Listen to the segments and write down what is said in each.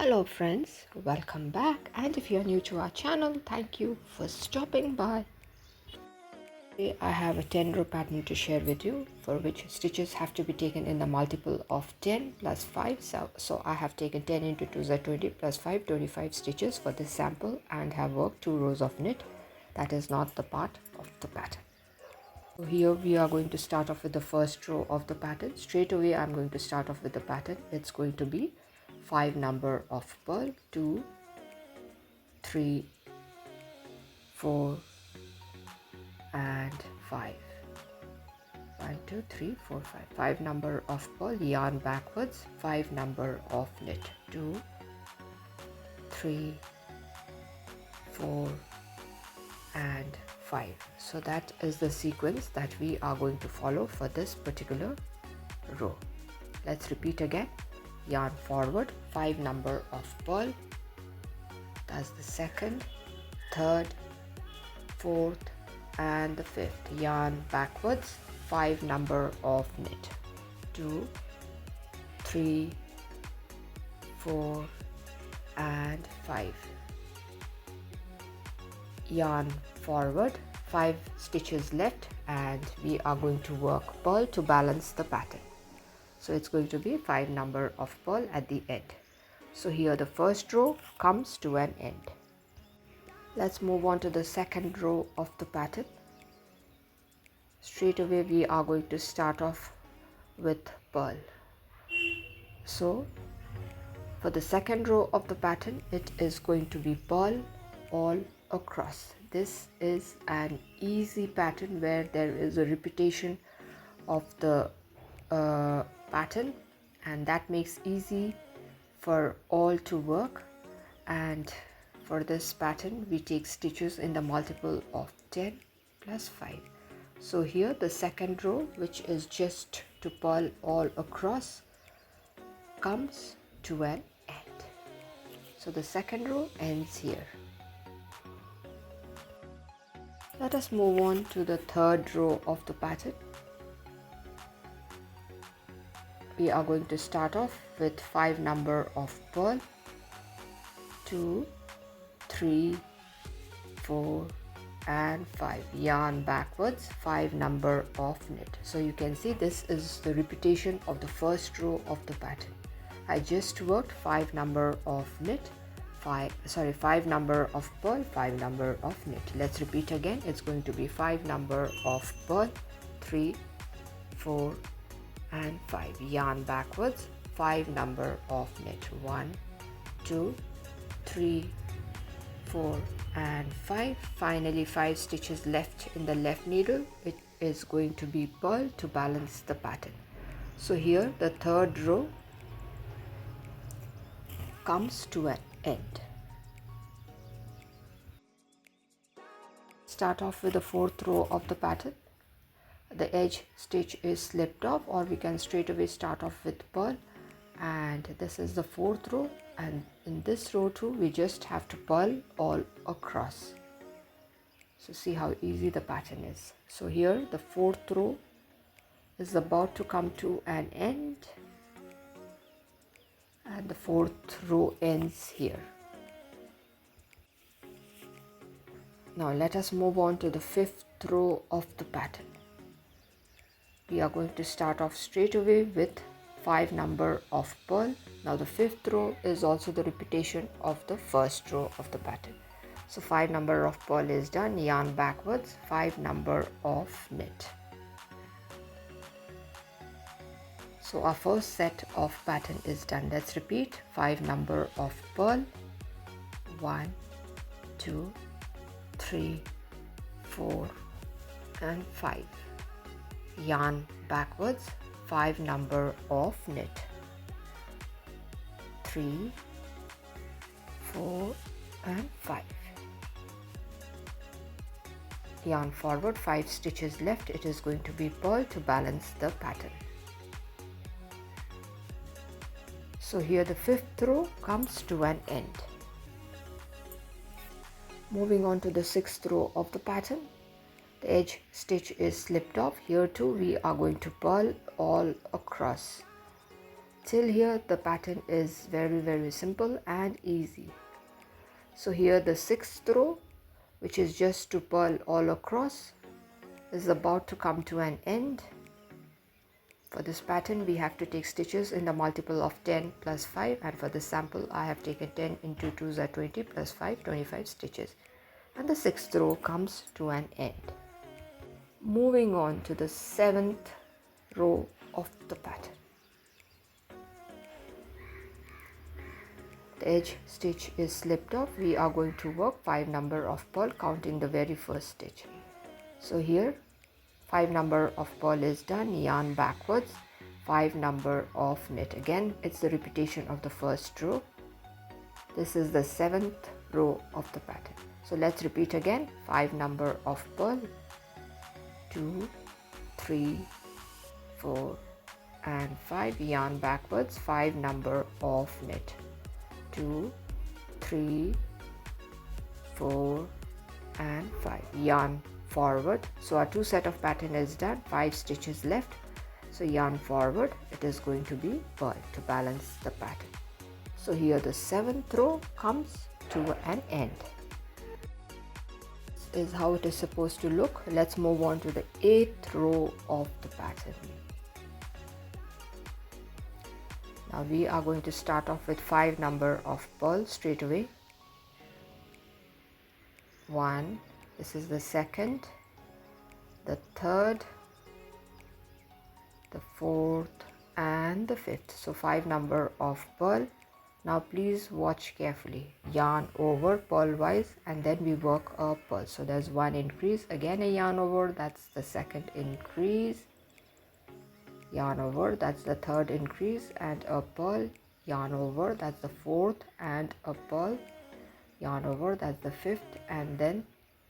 Hello friends, welcome back, and if you are new to our channel, thank you for stopping by. Today I have a 10 row pattern to share with you, for which stitches have to be taken in the multiple of 10 plus 5. So I have taken 10 into 2 is 20 plus 5, 25 stitches for this sample, and have worked 2 rows of knit. That is not the part of the pattern. So here we are going to start off with the first row of the pattern. Straight away I'm going to start off with the pattern. It's going to be 5 number of purl, 2, 3, 4 and 5. 1, 2, 3, 4, 5. 5 number of purl, yarn backwards, 5 number of knit, 2, 3, 4 and 5. So that is the sequence that we are going to follow for this particular row. Let's repeat again. Yarn forward, 5 number of purl, that's the second, third, fourth and the fifth. Yarn backwards, 5 number of knit, 2, 3, 4 and 5. Yarn forward, 5 stitches left, and we are going to work purl to balance the pattern. So it's going to be 5 number of purl at the end. So here the first row comes to an end. Let's move on to the second row of the pattern. Straight away we are going to start off with purl. So for the second row of the pattern, it is going to be purl all across. This is an easy pattern where there is a repetition of the pattern, and that makes easy for all to work. And for this pattern we take stitches in the multiple of 10 plus 5. So here the second row, which is just to purl all across, comes to an end. So the second row ends here. Let us move on to the third row of the pattern. We are going to start off with 5 number of purl, 2, 3, 4 and 5. Yarn backwards, 5 number of knit. So you can see this is the repetition of the first row of the pattern. I just worked 5 number of knit, 5 number of purl, 5 number of knit. Let's repeat again. It's going to be 5 number of purl, 3, 4 and 5. Yarn backwards, 5 number of knit, 1, 2, 3, 4 and 5. Finally 5 stitches left in the left needle. It is going to be purl to balance the pattern. So here the third row comes to an end. Start off with the fourth row of the pattern. The edge stitch is slipped off, or we can straight away start off with purl, and this is the fourth row, and in this row too we just have to purl all across. So see how easy the pattern is. So here the fourth row is about to come to an end, and the fourth row ends here. Now let us move on to the fifth row of the pattern. We are going to start off straight away with 5 number of purl. Now the fifth row is also the repetition of the first row of the pattern. So 5 number of purl is done. Yarn backwards, 5 number of knit. So our first set of pattern is done. Let's repeat. 5 number of purl, 1, 2, 3, 4 and 5. Yarn backwards, 5 number of knit, 3, 4 and 5. Yarn forward, 5 stitches left. It is going to be purl to balance the pattern. So here the fifth row comes to an end. Moving on to the sixth row of the pattern. The edge stitch is slipped off. Here too we are going to purl all across. Till here the pattern is very simple and easy. So here the 6th row, which is just to purl all across, is about to come to an end. For this pattern we have to take stitches in the multiple of 10 plus 5, and for this sample I have taken 10 into 2s are 20 plus 5, 25 stitches, and the 6th row comes to an end. Moving on to the 7th row of the pattern. The edge stitch is slipped off. We are going to work 5 number of purl counting the very first stitch. So here 5 number of purl is done, yarn backwards, 5 number of knit. Again it's the repetition of the first row. This is the 7th row of the pattern. So let's repeat again. 5 number of purl, 2, 3, 4 and 5, yarn backwards, 5 number of knit, 2, 3, 4 and 5, yarn forward. So our 2 set of pattern is done, 5 stitches left. So yarn forward, it is going to be purl to balance the pattern. So here the 7th row comes to an end. This is how it is supposed to look. Let's move on to the 8th row of the pattern. Now we are going to start off with 5 number of purl straight away. 1, this is the 2nd, the 3rd, the 4th and the 5th. So 5 number of purl. Now please watch carefully. Yarn over purlwise and then we work a purl. So there's 1 increase, again a yarn over, that's the 2nd increase, yarn over, that's the 3rd increase and a purl, yarn over, that's the 4th and a purl, yarn over, that's the 5th and then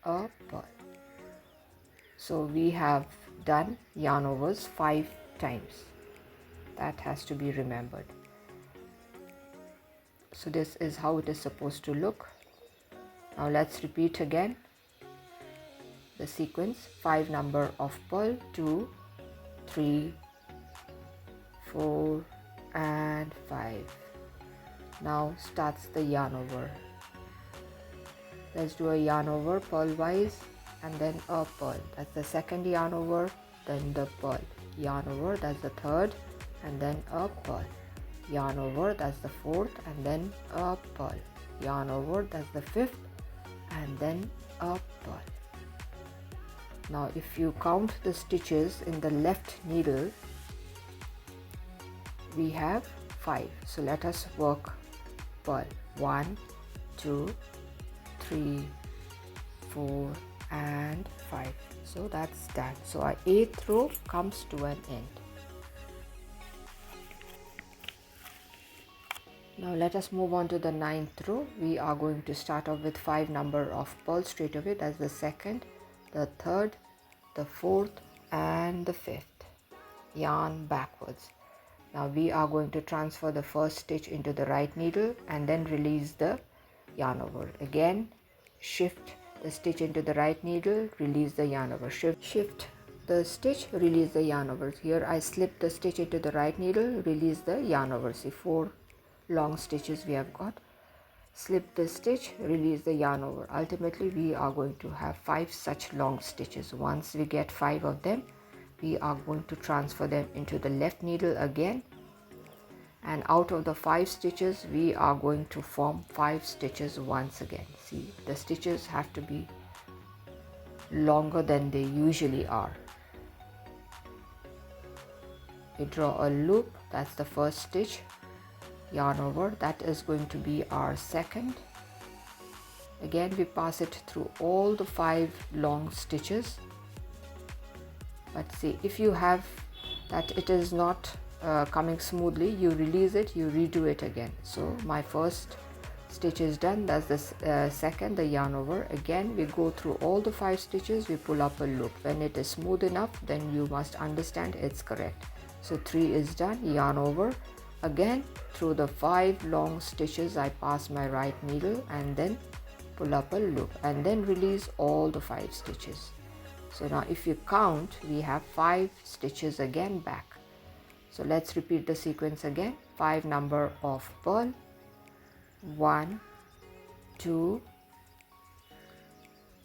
a purl. So we have done yarn overs 5 times. That has to be remembered. So this is how it is supposed to look. Now let's repeat again the sequence. 5 number of purl, 2, 3, 4 and 5. Now starts the yarn over. Let's do a yarn over purlwise and then a purl. That's the 2nd yarn over, then the purl. Yarn over, that's the 3rd and then a purl. Yarn over, that's the 4th and then a purl. Yarn over, that's the 5th and then a purl. Now if you count the stitches in the left needle, we have 5. So let us work purl. 1, 2, 3, 4 and 5. So that's done. So our 8th row comes to an end. Now let us move on to the 9th row. We are going to start off with 5 number of purl straight away. That's the 2nd, the 3rd, the 4th and the 5th. Yarn backwards. Now we are going to transfer the first stitch into the right needle and then release the yarn over. Again shift the stitch into the right needle, release the yarn over. Shift the stitch, release the yarn over. Here I slip the stitch into the right needle, release the yarn over. See, 4 long stitches we have got. Slip the stitch, release the yarn over. Ultimately we are going to have 5 such long stitches. Once we get 5 of them, we are going to transfer them into the left needle again, and out of the 5 stitches we are going to form 5 stitches once again. See, the stitches have to be longer than they usually are. We draw a loop, that's the first stitch, yarn over, that is going to be our 2nd. Again we pass it through all the 5 long stitches. But see, if you have that it is not coming smoothly, you release it, you redo it again. So my first stitch is done, that's the 2nd, the yarn over. Again we go through all the 5 stitches, we pull up a loop. When it is smooth enough, then you must understand it's correct. So 3 is done, yarn over. Again through the 5 long stitches I pass my right needle and then pull up a loop and then release all the 5 stitches. So now if you count, we have 5 stitches again back. So let's repeat the sequence again. 5 number of purl, 1, 2,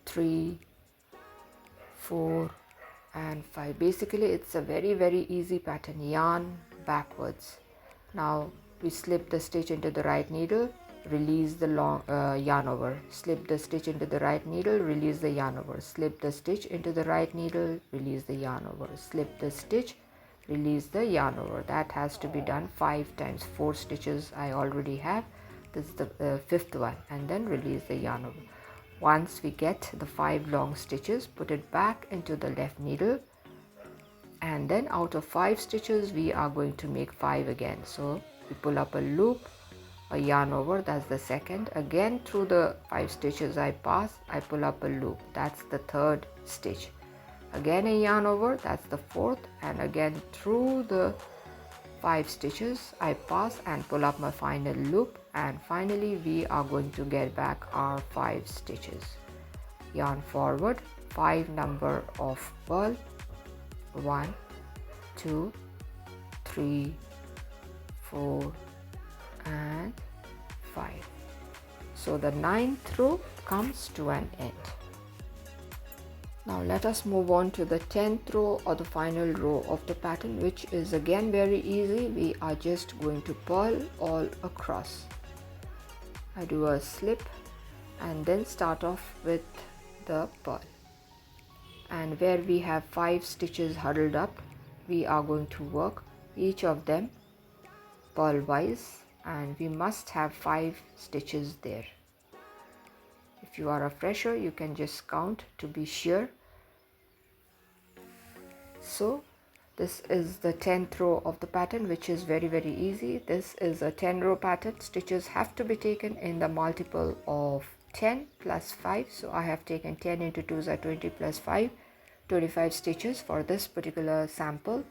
3, 4 and 5. Basically it's a very easy pattern. Yarn backwards. Now we slip the stitch into the right needle, release the long yarn over, slip the stitch into the right needle, release the yarn over, slip the stitch into the right needle, release the yarn over, slip the stitch, release the yarn over. That has to be done 5 times. 4 stitches I already have. This is the fifth one, and then release the yarn over. Once we get the 5 long stitches, put it back into the left needle, and then out of 5 stitches we are going to make 5 again. So we pull up a loop, a yarn over, that's the second. Again through the 5 stitches I pass, I pull up a loop, that's the third stitch. Again a yarn over, that's the fourth, and again through the 5 stitches I pass and pull up my final loop, and finally we are going to get back our 5 stitches. Yarn forward, 5 number of purl, 1, 2, 3, 4 and 5. So the 9th row comes to an end. Now let us move on to the 10th row or the final row of the pattern, which is again very easy. We are just going to purl all across. I do a slip and then start off with the purl, and where we have 5 stitches huddled up, we are going to work each of them purl wise, and we must have 5 stitches there. If you are a fresher, you can just count to be sure. So this is the 10th row of the pattern, which is very easy. This is a 10 row pattern. Stitches have to be taken in the multiple of 10 plus 5. So I have taken 10 into 2 are 20 plus 5, 25 stitches for this particular sample.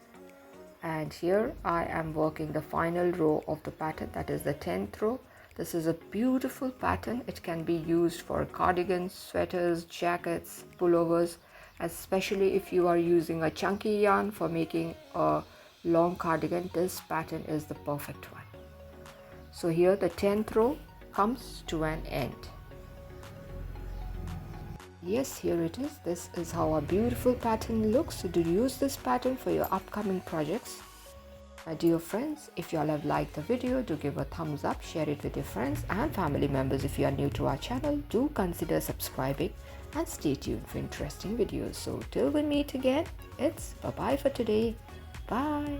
And here I am working the final row of the pattern, that is the 10th row. This is a beautiful pattern. It can be used for cardigans, sweaters, jackets, pullovers, especially if you are using a chunky yarn for making a long cardigan. This pattern is the perfect one. So here the 10th row comes to an end. Yes, here it is. This is how a beautiful pattern looks. So do use this pattern for your upcoming projects. My dear friends, if you all have liked the video, do give a thumbs up, share it with your friends and family members. If you are new to our channel, do consider subscribing and stay tuned for interesting videos. So till we meet again, it's bye-bye for today. Bye.